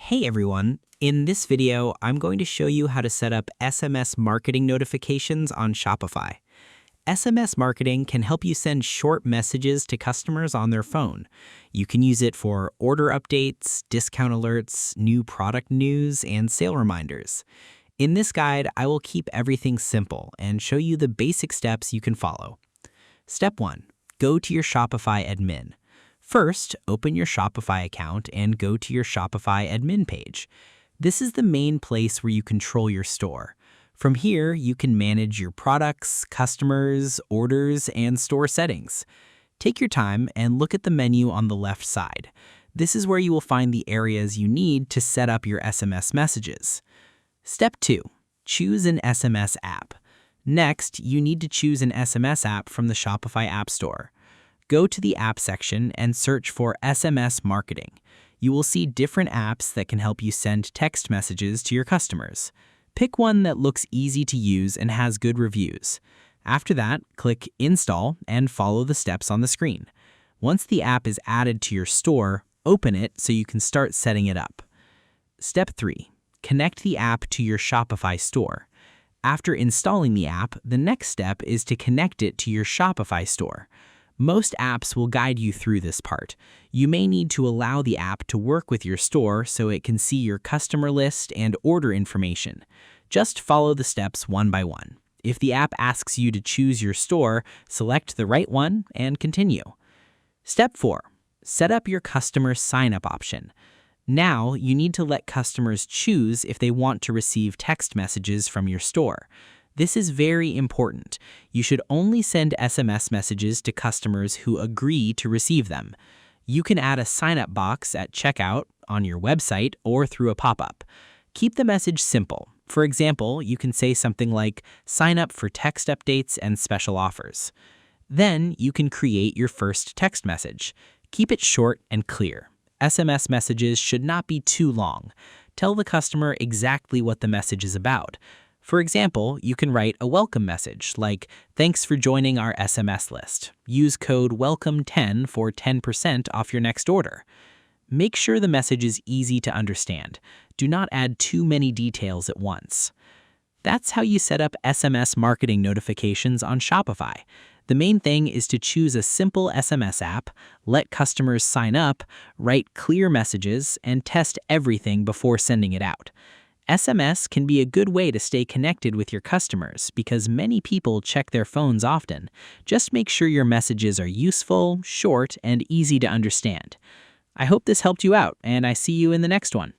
Hey everyone! In this video, I'm going to show you how to set up SMS marketing notifications on Shopify. SMS marketing can help you send short messages to customers on their phone. You can use it for order updates, discount alerts, new product news, and sale reminders. In this guide, I will keep everything simple and show you the basic steps you can follow. Step 1. Go to your Shopify admin. First, open your Shopify account and go to your Shopify admin page. This is the main place where you control your store. From here, you can manage your products, customers, orders, and store settings. Take your time and look at the menu on the left side. This is where you will find the areas you need to set up your SMS messages. Step 2. Choose an SMS app. Next, you need to choose an SMS app from the Shopify App Store. Go to the app section and search for SMS marketing. You will see different apps that can help you send text messages to your customers. Pick one that looks easy to use and has good reviews. After that, click Install and follow the steps on the screen. Once the app is added to your store, open it so you can start setting it up. Step 3. Connect the app to your Shopify store. After installing the app, the next step is to connect it to your Shopify store. Most apps will guide you through this part. You may need to allow the app to work with your store so it can see your customer list and order information. Just follow the steps one by one. If the app asks you to choose your store, select the right one and continue. Step 4. Set up your customer sign-up option. Now, you need to let customers choose if they want to receive text messages from your store. This is very important. You should only send SMS messages to customers who agree to receive them. You can add a sign-up box at checkout, on your website, or through a pop-up. Keep the message simple. For example, you can say something like, "Sign up for text updates and special offers." Then you can create your first text message. Keep it short and clear. SMS messages should not be too long. Tell the customer exactly what the message is about. For example, you can write a welcome message like, "Thanks for joining our SMS list. Use code WELCOME10 for 10% off your next order." Make sure the message is easy to understand. Do not add too many details at once. That's how you set up SMS marketing notifications on Shopify. The main thing is to choose a simple SMS app, let customers sign up, write clear messages, and test everything before sending it out. SMS can be a good way to stay connected with your customers because many people check their phones often. Just make sure your messages are useful, short, and easy to understand. I hope this helped you out, and I see you in the next one.